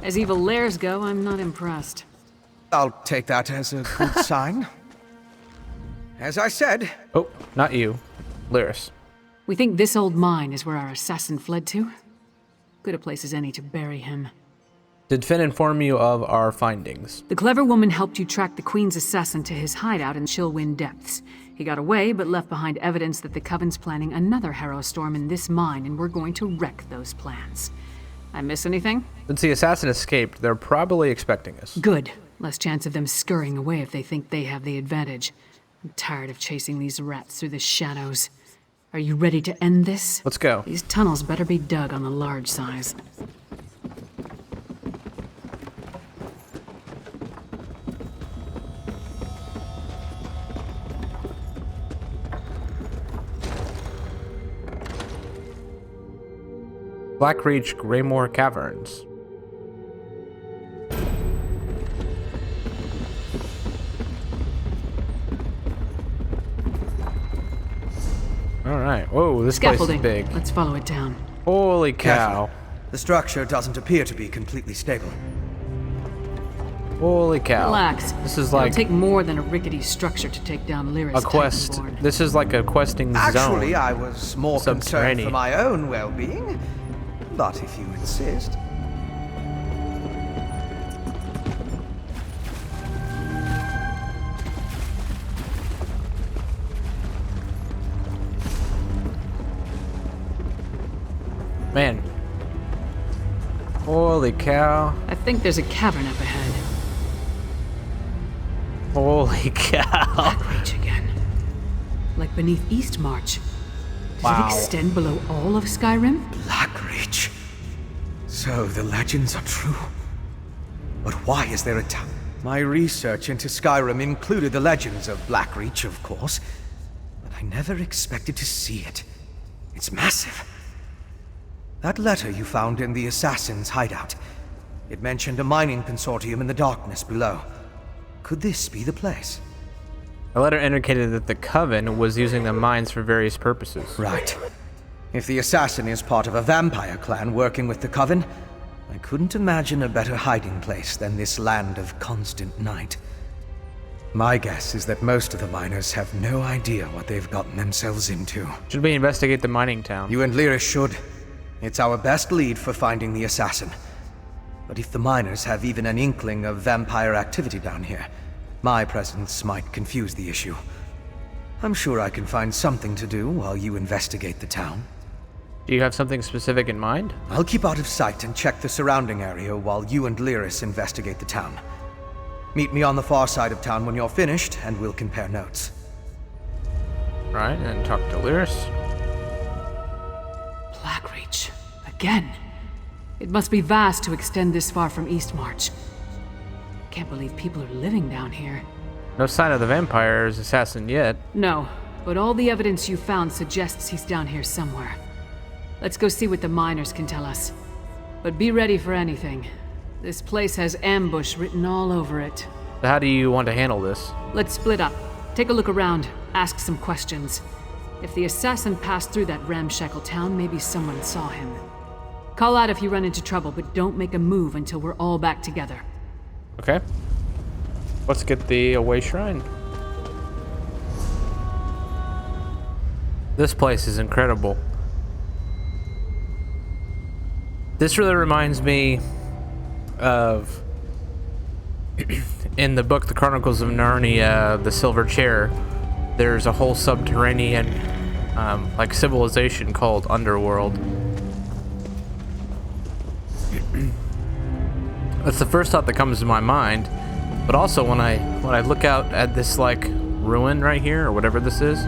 As evil lairs go, I'm not impressed. I'll take that as a good sign. As I said... Oh, not you. Lyris. We think this old mine is where our assassin fled to. Good a place as any to bury him. Did Finn inform you of our findings? The clever woman helped you track the Queen's assassin to his hideout in Chillwind Depths. He got away, but left behind evidence that the Coven's planning another Harrow Storm in this mine, and we're going to wreck those plans. I miss anything? Since the assassin escaped, they're probably expecting us. Good. Less chance of them scurrying away if they think they have the advantage. I'm tired of chasing these rats through the shadows. Are you ready to end this? Let's go. These tunnels better be dug on the large size. Blackreach Greymoor Caverns. Alright. Whoa, this place is big. Let's follow it down. Holy cow. Careful. The structure doesn't appear to be completely stable. Holy cow. Relax. This is like... It'll take more than a rickety structure to take down Lyris. A quest. This is like a questing zone. Actually, I was more concerned for my own well-being. But if you insist... Man. Holy cow. I think there's a cavern up ahead. Holy cow. Blackreach again. Like beneath Eastmarch. Does Wow. it extend below all of Skyrim? Blackreach. So the legends are true. But why is there a town? My research into Skyrim included the legends of Blackreach, of course. But I never expected to see it. It's massive. That letter you found in the assassin's hideout. It mentioned a mining consortium in the darkness below. Could this be the place? The letter indicated that the Coven was using the mines for various purposes. Right. If the assassin is part of a vampire clan working with the Coven, I couldn't imagine a better hiding place than this land of constant night. My guess is that most of the miners have no idea what they've gotten themselves into. Should we investigate the mining town? You and Lyris should. It's our best lead for finding the assassin. But if the miners have even an inkling of vampire activity down here, my presence might confuse the issue. I'm sure I can find something to do while you investigate the town. Do you have something specific in mind? I'll keep out of sight and check the surrounding area while you and Lyris investigate the town. Meet me on the far side of town when you're finished, and we'll compare notes. Right, and talk to Lyris. Blackreach. Again. It must be vast to extend this far from Eastmarch. Can't believe people are living down here. No sign of the vampire's assassin yet. No, but all the evidence you found suggests he's down here somewhere. Let's go see what the miners can tell us. But be ready for anything. This place has ambush written all over it. So how do you want to handle this? Let's split up. Take a look around. Ask some questions. If the assassin passed through that ramshackle town, maybe someone saw him. Call out if you run into trouble, but don't make a move until we're all back together. Okay. Let's get the away shrine. This place is incredible. This really reminds me of in the book The Chronicles of Narnia, The Silver Chair. There's a whole subterranean like civilization called Underworld. That's the first thought that comes to my mind, but also when I look out at this like ruin right here or whatever this is,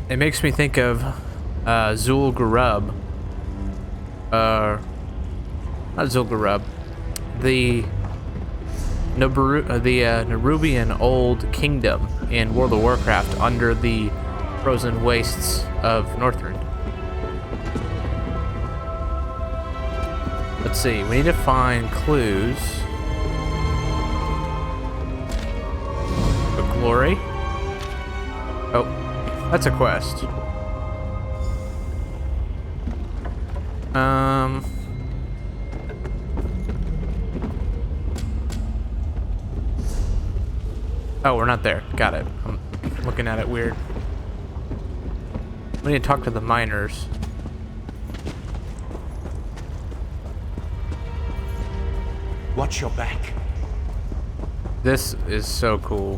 it makes me think of Zul Garub. Not Zul Garub. The Nerubian Old Kingdom in World of Warcraft under the frozen wastes of Northrend. Let's see, we need to find clues. The glory. Oh, that's a quest. Oh, we're not there. Got it. I'm looking at it weird. We need to talk to the miners. Watch your back. This is so cool.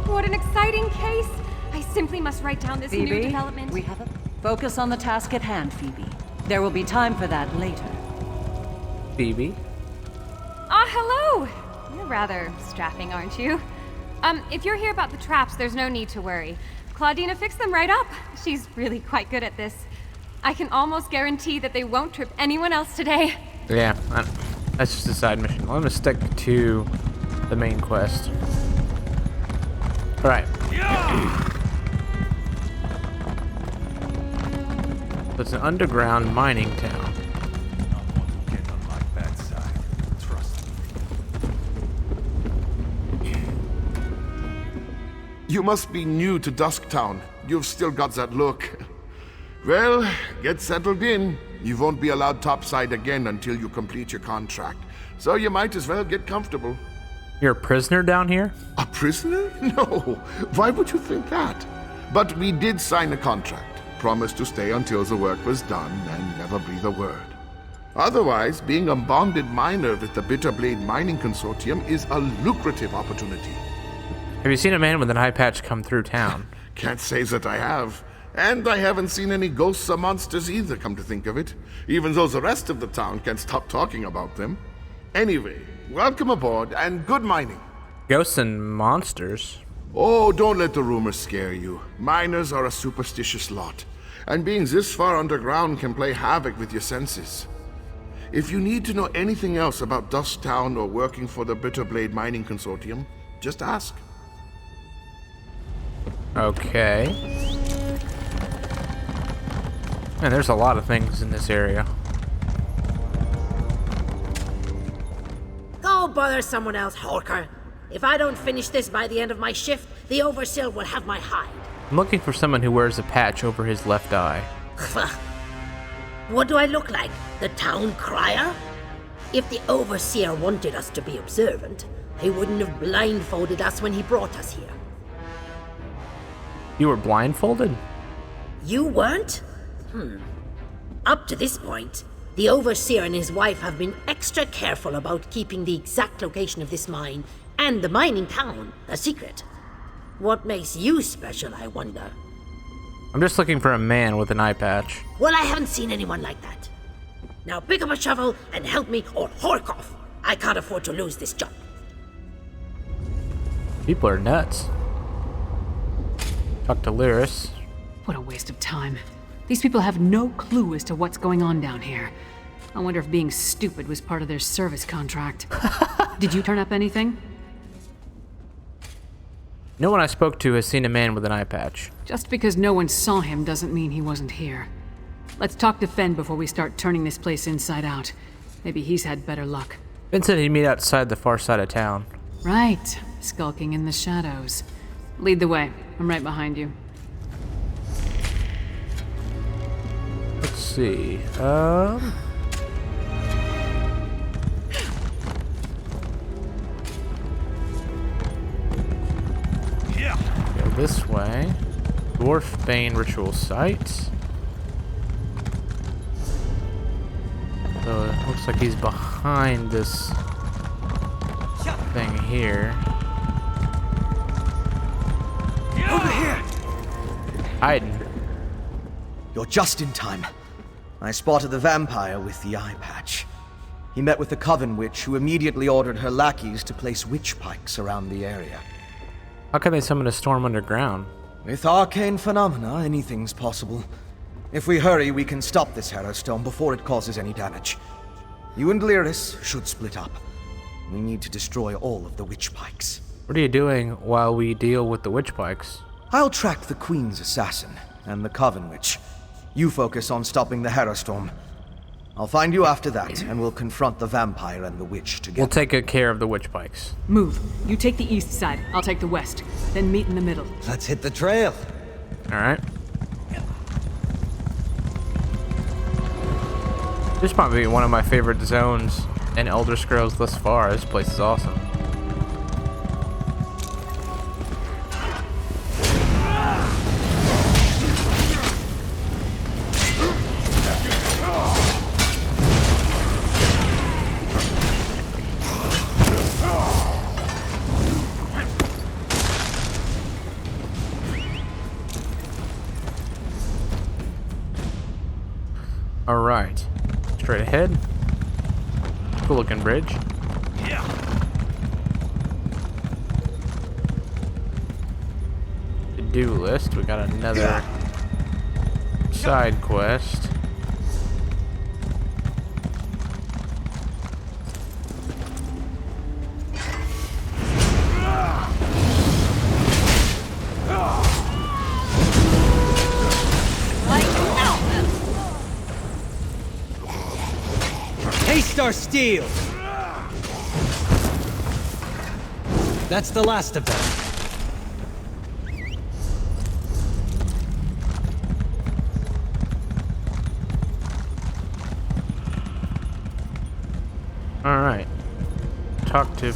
What an exciting case! I simply must write down this new Phoebe, development. we have a focus on the task at hand, Phoebe. There will be time for that later. Phoebe? Ah, hello! You're rather strapping, aren't you? If you're here about the traps, there's no need to worry. Claudina fixed them right up. She's really quite good at this. I can almost guarantee that they won't trip anyone else today. Yeah, that's just a side mission. I'm gonna stick to the main quest. Alright. It's an underground mining town. Get on my bad side. Trust me. You must be new to Dusktown. You've still got that look. Well, get settled in. You won't be allowed topside again until you complete your contract. So you might as well get comfortable. You're a prisoner down here? A prisoner? No. Why would you think that? But we did sign a contract. Promised to stay until the work was done and never breathe a word. Otherwise, being a bonded miner with the Bitterblade Mining Consortium is a lucrative opportunity. Have you seen a man with an eye patch come through town? Can't say that I have. And I haven't seen any ghosts or monsters either, come to think of it. Even though the rest of the town can't stop talking about them. Anyway, welcome aboard and good mining. Ghosts and monsters? Oh, don't let the rumors scare you. Miners are a superstitious lot. And being this far underground can play havoc with your senses. If you need to know anything else about Dusktown or working for the Bitterblade Mining Consortium, just ask. Okay. Man, there's a lot of things in this area. Go bother someone else, Hawker. If I don't finish this by the end of my shift, the Overseer will have my hide. I'm looking for someone who wears a patch over his left eye. What do I look like? The town crier? If the Overseer wanted us to be observant, he wouldn't have blindfolded us when he brought us here. You were blindfolded? You weren't? Up to this point, the Overseer and his wife have been extra careful about keeping the exact location of this mine and the mining town a secret. What makes you special, I wonder? I'm just looking for a man with an eye patch. Well, I haven't seen anyone like that. Now pick up a shovel and help me or hork off. I can't afford to lose this job. People are nuts. Talk to Lyris. What a waste of time. These people have no clue as to what's going on down here. I wonder if being stupid was part of their service contract. Did you turn up anything? No one I spoke to has seen a man with an eye patch. Just because no one saw him doesn't mean he wasn't here. Let's talk to Fen before we start turning this place inside out. Maybe he's had better luck. Ben said he'd meet outside the far side of town. Right, skulking in the shadows. Lead the way. I'm right behind you. Let's see. Go this way. Dwarf Bane ritual site. So it looks like he's behind this thing here. Over here! Hiding. You're just in time. I spotted the vampire with the eye patch. He met with the Coven Witch, who immediately ordered her lackeys to place witch pikes around the area. How can they summon a storm underground? With arcane phenomena, anything's possible. If we hurry, we can stop this Harrow Stone before it causes any damage. You and Lyris should split up. We need to destroy all of the witch pikes. What are you doing while we deal with the witch pikes? I'll track the Queen's assassin and the Coven Witch. You focus on stopping the Harrow Storm. I'll find you after that, and we'll confront the vampire and the witch together. We'll take good care of the witch pikes. Move. You take the east side, I'll take the west. Then meet in the middle. Let's hit the trail. Alright. This might be one of my favorite zones in Elder Scrolls thus far. This place is awesome. All right, straight ahead. Cool looking bridge. To-do list. We got another side quest. Taste our steel! That's the last of them. Alright. Talk to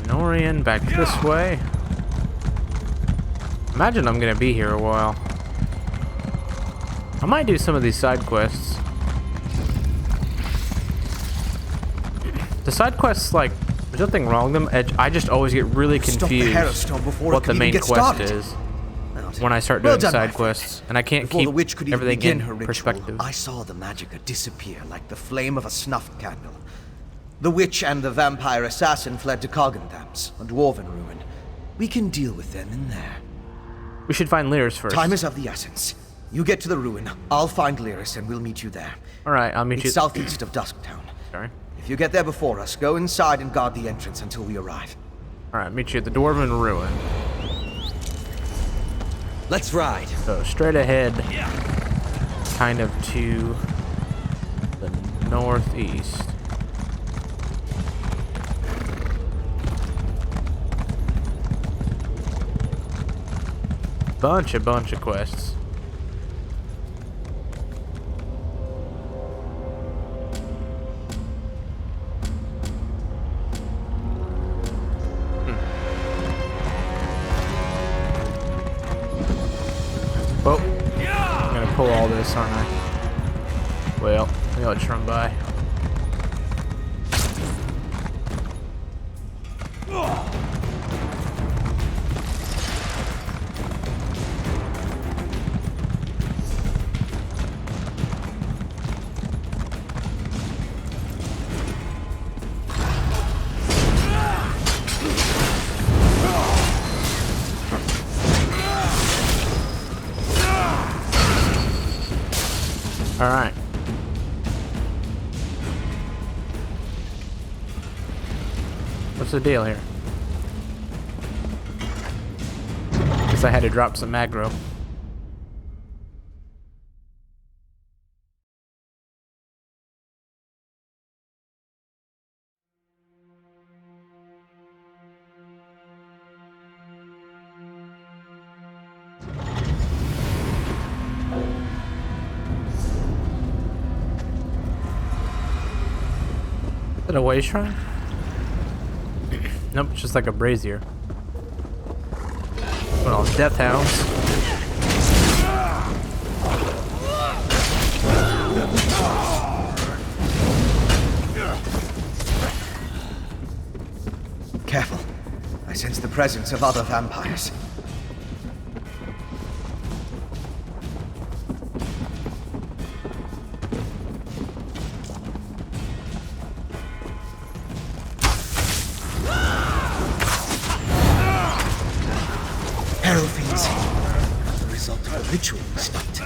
Norian back this way. Imagine I'm gonna be here a while. I might do some of these side quests. The side quests, like, there's nothing wrong with them. I just always get really confused what the main quest is when I start doing side quests, and I can't keep everything in perspective. I saw the Magicka disappear like the flame of a snuffed candle. The witch and the vampire assassin fled to Coggentham's, a dwarven ruin. We can deal with them in there. We should find Lyris first. Time is of the essence. You get to the ruin, I'll find Lyris and we'll meet you there. Alright, I'll meet you. It's southeast of Dusktown. Sorry. If you get there before us, go inside and guard the entrance until we arrive. Alright, meet you at the Dwarven Ruin. Let's ride. So straight ahead, kind of to the northeast. Bunch of quests. Oh, I'm gonna pull all this, aren't I? Well, maybe I'll just run by. All right. What's the deal here? Guess I had to drop some aggro. Is it a way shrine? Nope, it's just like a brazier. Well, death hounds. Careful. I sense the presence of other vampires. Ritual we stopped.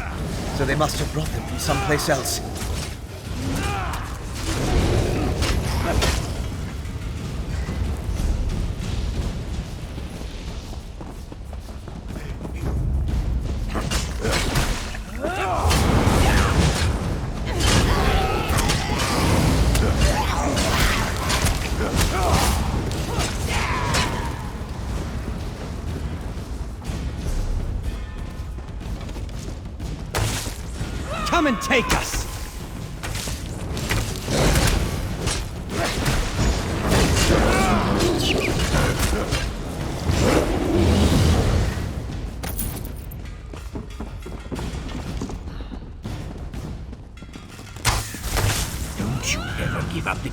So they must have brought them from someplace else. Come and take us!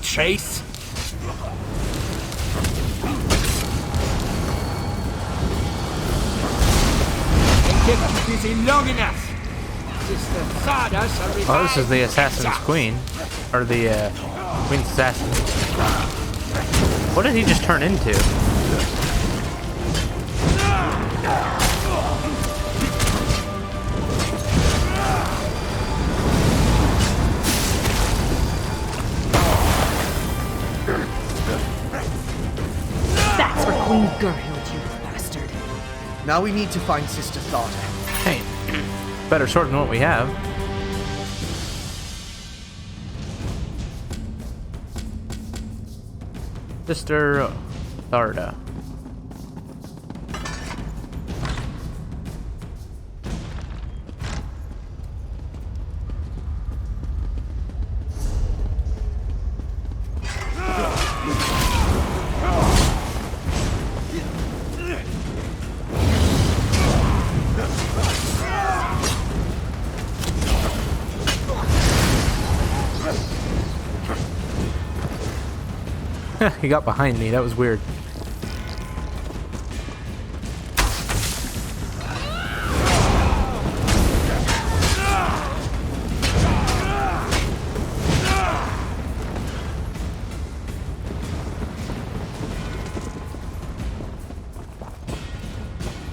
trace? Kept you busy long enough. Oh, this is the Assassin's Queen. Or the, Queen's Assassin. What did he just turn into? That's for Queen Gerhild, you bastard. Now we need to find Sister Thada. Hey, better sword than what we have. Sister Tharda. He got behind me. That was weird.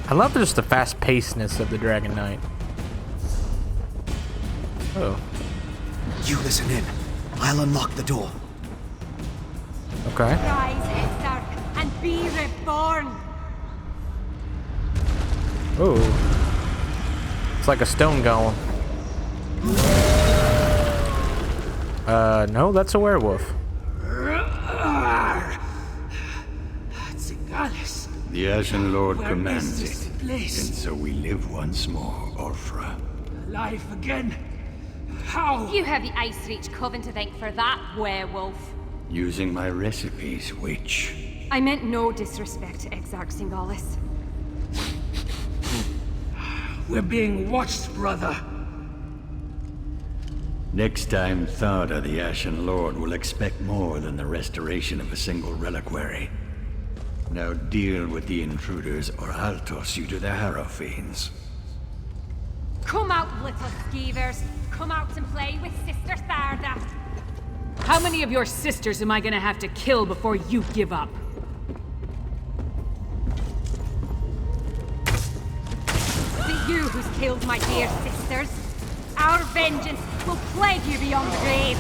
I love just the fast-pacedness of the Dragon Knight. Oh. You listen in. I'll unlock the door. Okay. Rise, Exarch, and be reborn. Oh. It's like a stone golem. No, that's a werewolf. The Ashen Lord commands it, and so we live once more, Orfra. Alive again? How? You have the Ice Reach Coven to thank for that, werewolf. Using my recipes, witch. I meant no disrespect to Exarch Singalis. We're being watched, brother. Next time, Tharda, the Ashen Lord, will expect more than the restoration of a single reliquary. Now deal with the intruders, or I'll toss you to the Harrow Fiends. Come out, little skeevers. Come out and play with Sister Tharda. How many of your sisters am I gonna have to kill before you give up? Is it you who's killed my dear sisters? Our vengeance will plague you beyond the grave.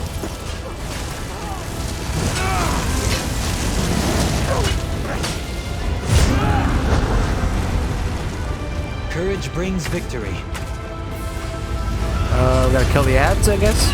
Courage brings victory. We gotta kill the ads, I guess?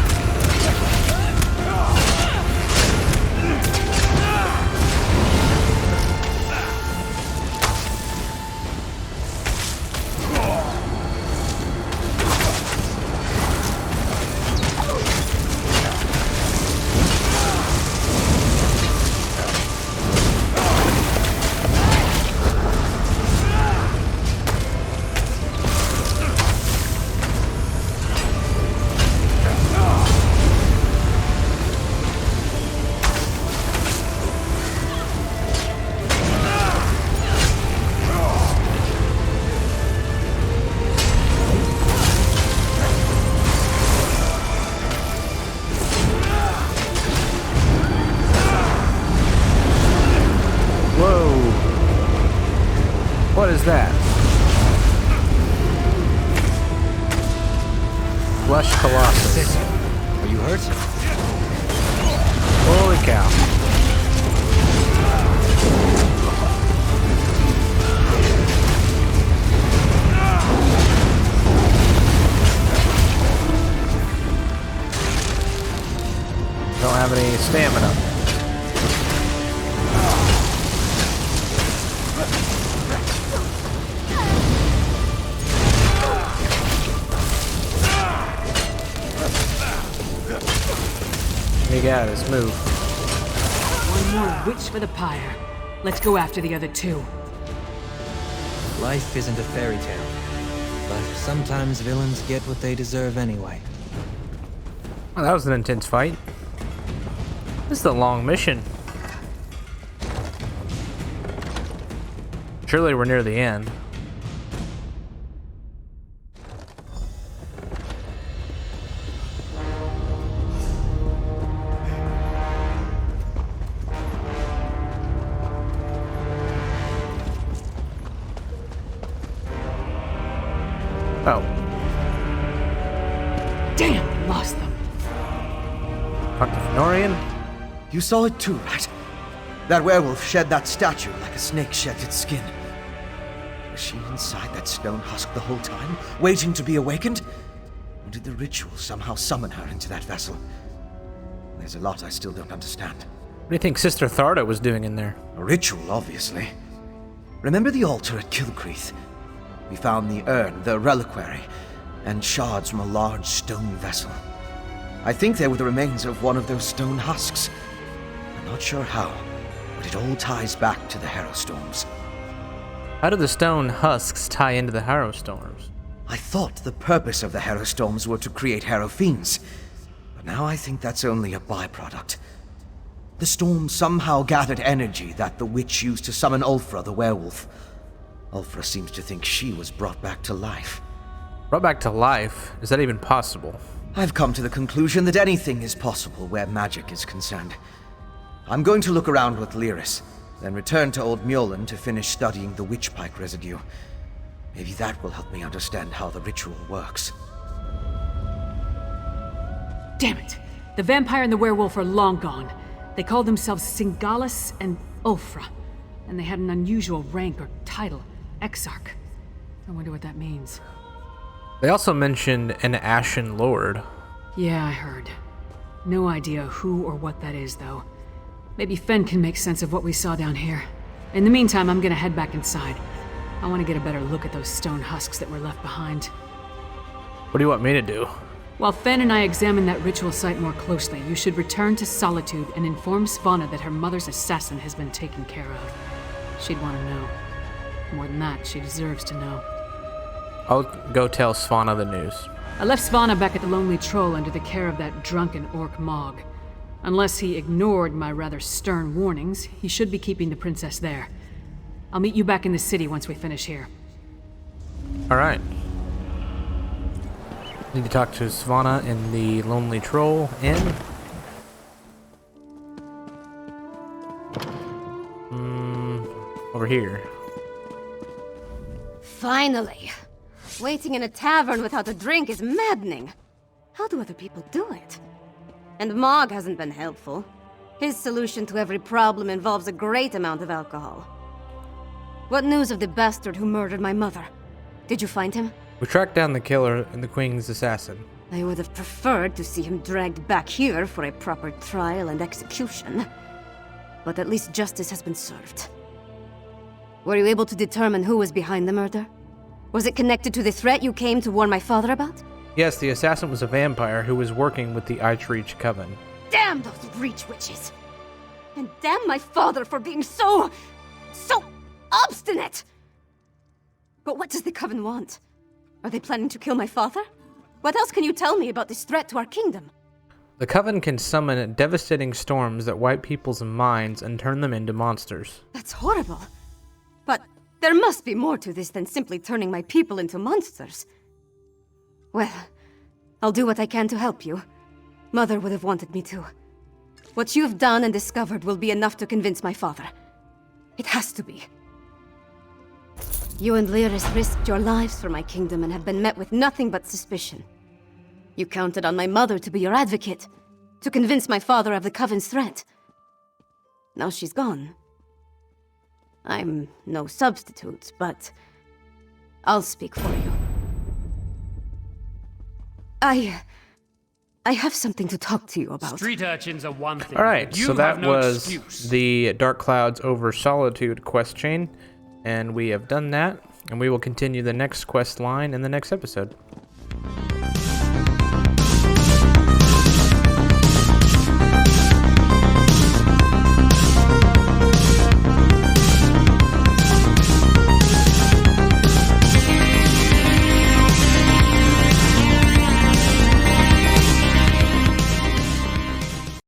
What is that? Flesh Colossus. Are you hurt? Holy cow. Don't have any stamina. Yeah, let's move. One more witch for the pyre. Let's go after the other two. Life isn't a fairy tale, but sometimes villains get what they deserve anyway. Well, that was an intense fight. This is a long mission. Surely we're near the end. Oh. Damn, lost them. Dr. Fenorian? You saw it too, right? That werewolf shed that statue like a snake sheds its skin. Was she inside that stone husk the whole time, waiting to be awakened? Or did the ritual somehow summon her into that vessel? There's a lot I still don't understand. What do you think Sister Tharda was doing in there? A ritual, obviously. Remember the altar at Kilcreath? We found the urn, the reliquary, and shards from a large stone vessel. I think they were the remains of one of those stone husks. I'm not sure how, but it all ties back to the Harrowstorms. How do the stone husks tie into the Harrowstorms? I thought the purpose of the Harrowstorms were to create Harrow Fiends, but now I think that's only a byproduct. The storm somehow gathered energy that the witch used to summon Ulfra the werewolf. Ulfra seems to think she was brought back to life. Brought back to life? Is that even possible? I've come to the conclusion that anything is possible where magic is concerned. I'm going to look around with Lyris, then return to Old Mjolnir to finish studying the witchpike residue. Maybe that will help me understand how the ritual works. Damn it! The vampire and the werewolf are long gone. They called themselves Singalis and Ulfra, and they had an unusual rank or title, Exarch. I wonder what that means. They also mentioned an Ashen Lord. Yeah, I heard. No idea who or what that is, though. Maybe Fen can make sense of what we saw down here. In the meantime, I'm gonna head back inside. I want to get a better look at those stone husks that were left behind. What do you want me to do? While Fen and I examine that ritual site more closely, you should return to Solitude and inform Svanna that her mother's assassin has been taken care of. She'd want to know. More than that, she deserves to know. I'll go tell Svanna the news. I left Svanna back at the Lonely Troll under the care of that drunken orc Mog. Unless he ignored my rather stern warnings, he should be keeping the princess there. I'll meet you back in the city once we finish here. Alright. Need to talk to Svanna in the Lonely Troll Inn. Over here. Finally! Waiting in a tavern without a drink is maddening. How do other people do it? And Mog hasn't been helpful. His solution to every problem involves a great amount of alcohol. What news of the bastard who murdered my mother? Did you find him? We tracked down the killer and the Queen's assassin. I would have preferred to see him dragged back here for a proper trial and execution. But at least justice has been served. Were you able to determine who was behind the murder? Was it connected to the threat you came to warn my father about? Yes, the assassin was a vampire who was working with the Breach Coven. Damn those Breach witches! And damn my father for being so obstinate! But what does the Coven want? Are they planning to kill my father? What else can you tell me about this threat to our kingdom? The Coven can summon devastating storms that wipe people's minds and turn them into monsters. That's horrible. But there must be more to this than simply turning my people into monsters. Well, I'll do what I can to help you. Mother would have wanted me to. What you've done and discovered will be enough to convince my father. It has to be. You and Lyris risked your lives for my kingdom and have been met with nothing but suspicion. You counted on my mother to be your advocate, to convince my father of the Coven's threat. Now she's gone. I'm no substitute, but I'll speak for you. I have something to talk to you about. Street urchins are one thing. Alright, so that no was excuse. the Dark Clouds over Solitude quest chain, and we have done that, and we will continue the next quest line in the next episode.